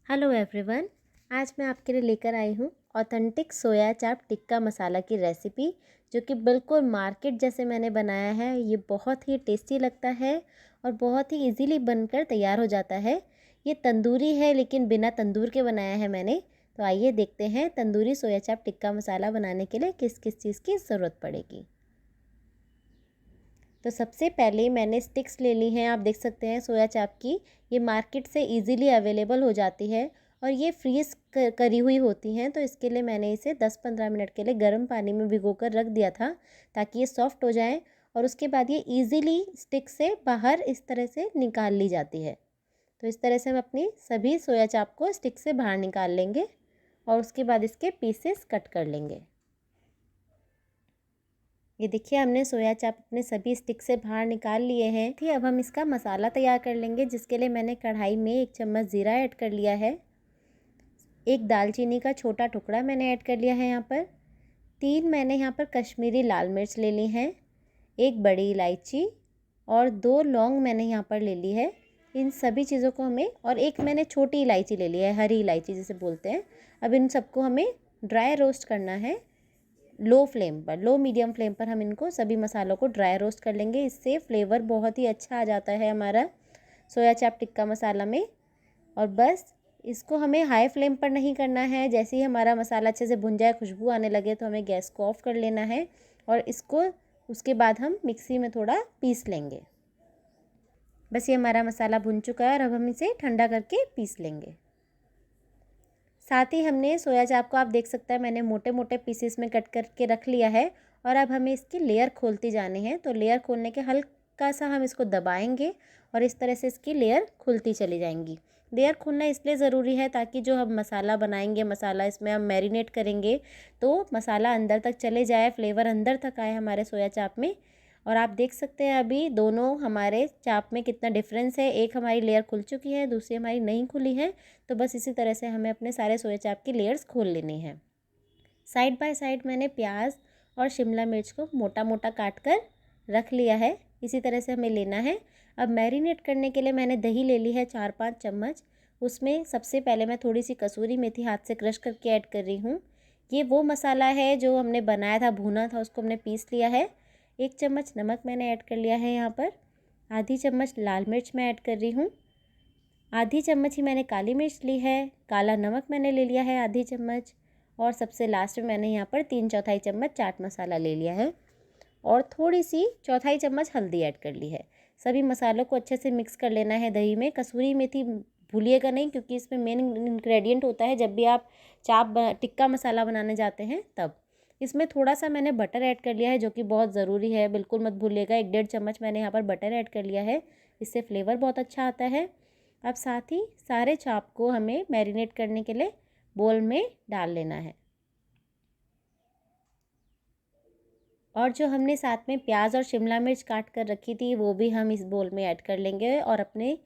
Hello everyone. आज मैं आपके लिए लेकर आई हूँ ऑथेंटिक सोया चाप टिक्का मसाला की रेसिपी, जो कि बिल्कुल मार्केट जैसे मैंने बनाया है। ये बहुत ही टेस्टी लगता है और बहुत ही इजीली बनकर तैयार हो जाता है। ये तंदूरी है लेकिन बिना तंदूर के बनाया है मैंने। तो आइए देखते हैं तंदूरी सोया चाप टिक्का मसाला बनाने के लिए किस किस चीज़ की ज़रूरत पड़ेगी। तो सबसे पहले मैंने स्टिक्स ले ली हैं। आप देख सकते हैं सोया चाप की, ये मार्केट से इजीली अवेलेबल हो जाती है और ये फ्रीज़ करी हुई होती हैं। तो इसके लिए मैंने इसे 10-15 मिनट के लिए गर्म पानी में भिगोकर रख दिया था ताकि ये सॉफ्ट हो जाए और उसके बाद ये इजीली स्टिक से बाहर इस तरह से निकाल ली जाती है। तो इस तरह से हम अपनी सभी सोया चाप को स्टिक से बाहर निकाल लेंगे और उसके बाद इसके पीसेस कट कर लेंगे। ये देखिए, हमने सोया चाप अपने सभी स्टिक से बाहर निकाल लिए हैं। ठीक, अब हम इसका मसाला तैयार कर लेंगे, जिसके लिए मैंने कढ़ाई में 1 चम्मच ज़ीरा ऐड कर लिया है। 1 दालचीनी का छोटा टुकड़ा मैंने ऐड कर लिया है यहाँ पर। 3 मैंने यहाँ पर कश्मीरी लाल मिर्च ले ली हैं। 1 बड़ी इलायची और 2 लौंग मैंने यहाँ पर ले ली है। इन सभी चीज़ों को हमें, और 1 मैंने छोटी इलायची ले ली है, हरी इलायची जिसे बोलते हैं। अब इन सबको हमें ड्राई रोस्ट करना है। लो मीडियम फ्लेम पर हम इनको सभी मसालों को ड्राई रोस्ट कर लेंगे। इससे फ्लेवर बहुत ही अच्छा आ जाता है हमारा सोया चाप टिक्का मसाला में। और बस इसको हमें हाई फ्लेम पर नहीं करना है। जैसे ही हमारा मसाला अच्छे से भुन जाए, खुशबू आने लगे, तो हमें गैस को ऑफ कर लेना है और इसको उसके बाद हम मिक्सी में थोड़ा पीस लेंगे। बस ये हमारा मसाला भुन चुका है और अब हम इसे ठंडा करके पीस लेंगे। साथ ही हमने सोया चाप को, आप देख सकते हैं, मैंने मोटे मोटे पीसेस में कट करके रख लिया है और अब हमें इसकी लेयर खोलती जानी है। तो लेयर खोलने के हल्का सा हम इसको दबाएंगे और इस तरह से इसकी लेयर खुलती चली जाएंगी। लेयर खोलना इसलिए ज़रूरी है ताकि जो हम मसाला बनाएंगे, मसाला इसमें हम मैरिनेट करेंगे, तो मसाला अंदर तक चले जाए, फ्लेवर अंदर तक आए हमारे सोया चाप में। और आप देख सकते हैं अभी दोनों हमारे चाप में कितना डिफरेंस है। एक हमारी लेयर खुल चुकी है, दूसरी हमारी नहीं खुली है। तो बस इसी तरह से हमें अपने सारे सोया चाप की लेयर्स खोल लेनी है। साइड बाय साइड मैंने प्याज और शिमला मिर्च को मोटा मोटा काट कर रख लिया है। इसी तरह से हमें लेना है। अब मैरिनेट करने के लिए मैंने दही ले ली है 4-5 चम्मच। उसमें सबसे पहले मैं थोड़ी सी कसूरी मेथी हाथ से क्रश करके ऐड कर रही हूँ। ये वो मसाला है जो हमने बनाया था, भुना था, उसको हमने पीस लिया है। 1 चम्मच नमक मैंने ऐड कर लिया है यहाँ पर। आधी चम्मच लाल मिर्च मैं ऐड कर रही हूँ। आधी चम्मच ही मैंने काली मिर्च ली है। काला नमक मैंने ले लिया है आधी चम्मच। और सबसे लास्ट में मैंने यहाँ पर 3/4 चम्मच चाट मसाला ले लिया है और थोड़ी सी 1/4 चम्मच हल्दी ऐड कर ली है। सभी मसालों को अच्छे से मिक्स कर लेना है दही में। कसूरी मेथी भूलिएगा नहीं, क्योंकि इसमें मेन इंग्रेडिएंट होता है जब भी आप टिक्का मसाला बनाने जाते हैं तब। इसमें थोड़ा सा मैंने बटर ऐड कर लिया है, जो कि बहुत ज़रूरी है, बिल्कुल मत भूलिएगा। 1-1.5 चम्मच मैंने यहाँ पर बटर ऐड कर लिया है। इससे फ्लेवर बहुत अच्छा आता है। अब साथ ही सारे चाप को हमें मैरिनेट करने के लिए बोल में डाल लेना है। और जो हमने साथ में प्याज और शिमला मिर्च काट कर रखी थी, वो भी हम इस बोल में ऐड कर लेंगे और अपने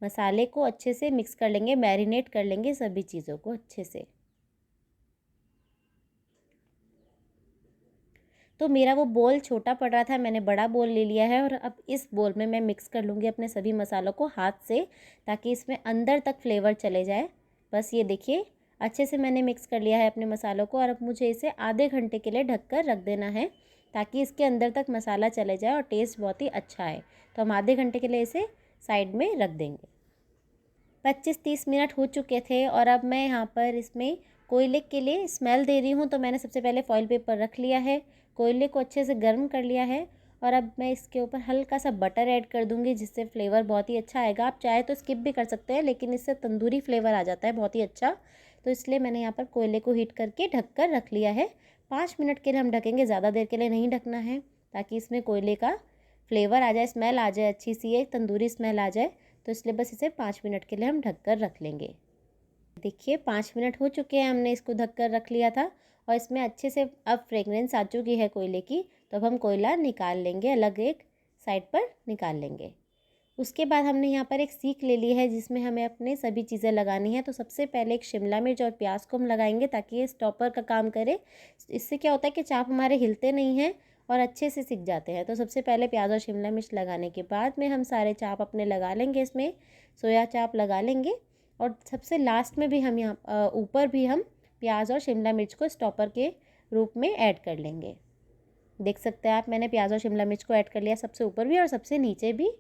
मसाले को अच्छे से मिक्स कर लेंगे, मैरिनेट कर लेंगे सभी चीज़ों को अच्छे से। तो मेरा वो बोल छोटा पड़ रहा था, मैंने बड़ा बोल ले लिया है और अब इस बोल में मैं मिक्स कर लूँगी अपने सभी मसालों को हाथ से, ताकि इसमें अंदर तक फ्लेवर चले जाए। बस ये देखिए, अच्छे से मैंने मिक्स कर लिया है अपने मसालों को और अब मुझे इसे आधे घंटे के लिए ढककर रख देना है, ताकि इसके अंदर तक मसाला चले जाए और टेस्ट बहुत ही अच्छा आए। तो हम आधे घंटे के लिए इसे साइड में रख देंगे। 25-30 मिनट हो चुके थे और अब मैं यहाँ पर इसमें कोयले के लिए स्मेल दे रही हूँ। तो मैंने सबसे पहले फॉइल पेपर रख लिया है, कोयले को अच्छे से गर्म कर लिया है और अब मैं इसके ऊपर हल्का सा बटर ऐड कर दूँगी, जिससे फ्लेवर बहुत ही अच्छा आएगा। आप चाहे तो स्किप भी कर सकते हैं, लेकिन इससे तंदूरी फ्लेवर आ जाता है बहुत ही अच्छा। तो इसलिए मैंने यहाँ पर कोयले को हीट करके ढक कर रख लिया है। 5 मिनट के लिए हम ढकेंगे, ज़्यादा देर के लिए नहीं ढकना है, ताकि इसमें कोयले का फ्लेवर आ जाए, स्मेल आ जाए, अच्छी सी एक तंदूरी स्मेल आ जाए। तो इसलिए बस इसे 5 मिनट के लिए हम ढक कर रख लेंगे। देखिए, 5 मिनट हो चुके हैं, हमने इसको ढक कर रख लिया था और इसमें अच्छे से अब फ्रेगरेंस आ चुकी है कोयले की। तो अब हम कोयला निकाल लेंगे, अलग एक साइड पर निकाल लेंगे। उसके बाद हमने यहाँ पर एक सीख ले ली है, जिसमें हमें अपने सभी चीज़ें लगानी है। तो सबसे पहले एक शिमला मिर्च और प्याज को हम लगाएंगे, ताकि ये स्टॉपर का काम करे। इससे क्या होता है कि चाप हमारे हिलते नहीं हैं और अच्छे से सिक जाते हैं। तो सबसे पहले प्याज और शिमला मिर्च लगाने के बाद में हम सारे चाप अपने लगा लेंगे, इसमें सोया चाप लगा लेंगे और सबसे लास्ट में भी हम यहाँ ऊपर भी हम प्याज और शिमला मिर्च को स्टॉपर के रूप में ऐड कर लेंगे। देख सकते हैं आप, मैंने प्याज और शिमला मिर्च को ऐड कर लिया सबसे ऊपर भी और सबसे नीचे भी।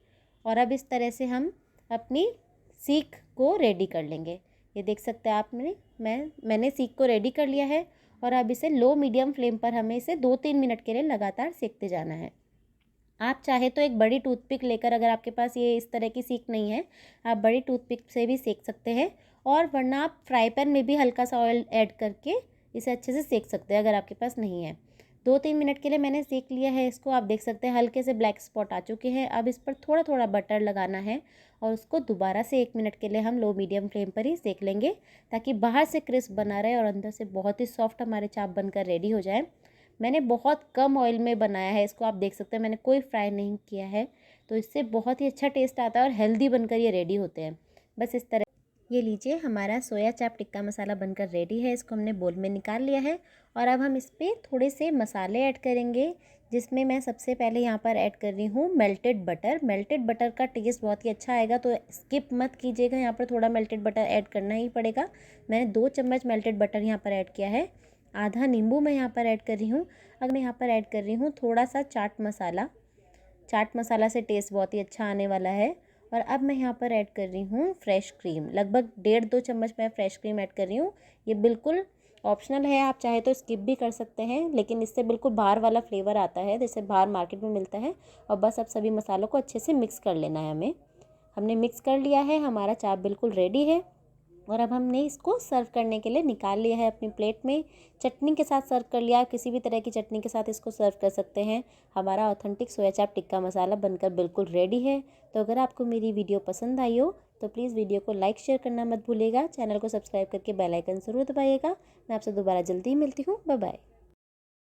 और अब इस तरह से हम अपनी सीख को रेडी कर लेंगे। ये देख सकते हैं आप, मैंने सीख को रेडी कर लिया है और अब इसे लो मीडियम फ्लेम पर हमें इसे 2-3 मिनट के लिए लगातार सेकते जाना है। आप चाहे तो एक बड़ी टूथपिक लेकर, अगर आपके पास ये इस तरह की सीख नहीं है, आप बड़ी टूथपिक से भी सेक सकते हैं, और वरना आप फ्राई पैन में भी हल्का सा ऑयल ऐड करके इसे अच्छे से सेक सकते हैं अगर आपके पास नहीं है। 2-3 मिनट के लिए मैंने सेक लिया है इसको। आप देख सकते हैं हल्के से ब्लैक स्पॉट आ चुके हैं। अब इस पर थोड़ा थोड़ा बटर लगाना है और उसको दोबारा से 1 मिनट के लिए हम लो मीडियम फ्लेम पर ही सेक लेंगे, ताकि बाहर से क्रिस्प बना रहे और अंदर से बहुत ही सॉफ्ट हमारे चाप बनकर रेडी हो जाए। मैंने बहुत कम ऑयल में बनाया है इसको, आप देख सकते हैं मैंने कोई फ्राई नहीं किया है, तो इससे बहुत ही अच्छा टेस्ट आता है और हेल्दी बनकर ये रेडी होते हैं। बस इस तरह। ये लीजिए, हमारा सोया चाप टिक्का मसाला बनकर रेडी है। इसको हमने बोल में निकाल लिया है और अब हम इस पर थोड़े से मसाले ऐड करेंगे, जिसमें मैं सबसे पहले यहाँ पर ऐड कर रही हूँ मेल्टेड बटर। मेल्टेड बटर का टेस्ट बहुत ही अच्छा आएगा, तो स्किप मत कीजिएगा, यहाँ पर थोड़ा मेल्टेड बटर ऐड करना ही पड़ेगा। मैंने 2 चम्मच मेल्टेड बटर यहाँ पर ऐड किया है। आधा नींबू मैं यहाँ पर ऐड कर रही हूँ। अब मैं यहाँ पर ऐड कर रही हूँ थोड़ा सा चाट मसाला। चाट मसाला से टेस्ट बहुत ही अच्छा आने वाला है। और अब मैं यहाँ पर ऐड कर रही हूँ फ्रेश क्रीम, लगभग 1.5-2 चम्मच मैं फ्रेश क्रीम ऐड कर रही हूँ। ये बिल्कुल ऑप्शनल है, आप चाहे तो स्किप भी कर सकते हैं, लेकिन इससे बिल्कुल बाहर वाला फ्लेवर आता है जैसे बाहर मार्केट में मिलता है। और बस अब सभी मसालों को अच्छे से मिक्स कर लेना है हमें। हमने मिक्स कर लिया है, हमारा चाप बिल्कुल रेडी है। और अब हमने इसको सर्व करने के लिए निकाल लिया है अपनी प्लेट में। चटनी के साथ सर्व कर लिया, किसी भी तरह की चटनी के साथ इसको सर्व कर सकते हैं। हमारा ऑथेंटिक सोया चाप टिक्का मसाला बनकर बिल्कुल रेडी है। तो अगर आपको मेरी वीडियो पसंद आई हो तो प्लीज़ वीडियो को लाइक शेयर करना मत भूलिएगा। चैनल को सब्सक्राइब करके बेल आइकन ज़रूर दबाइएगा। मैं आपसे दोबारा जल्दी ही मिलती हूँ। Bye bye.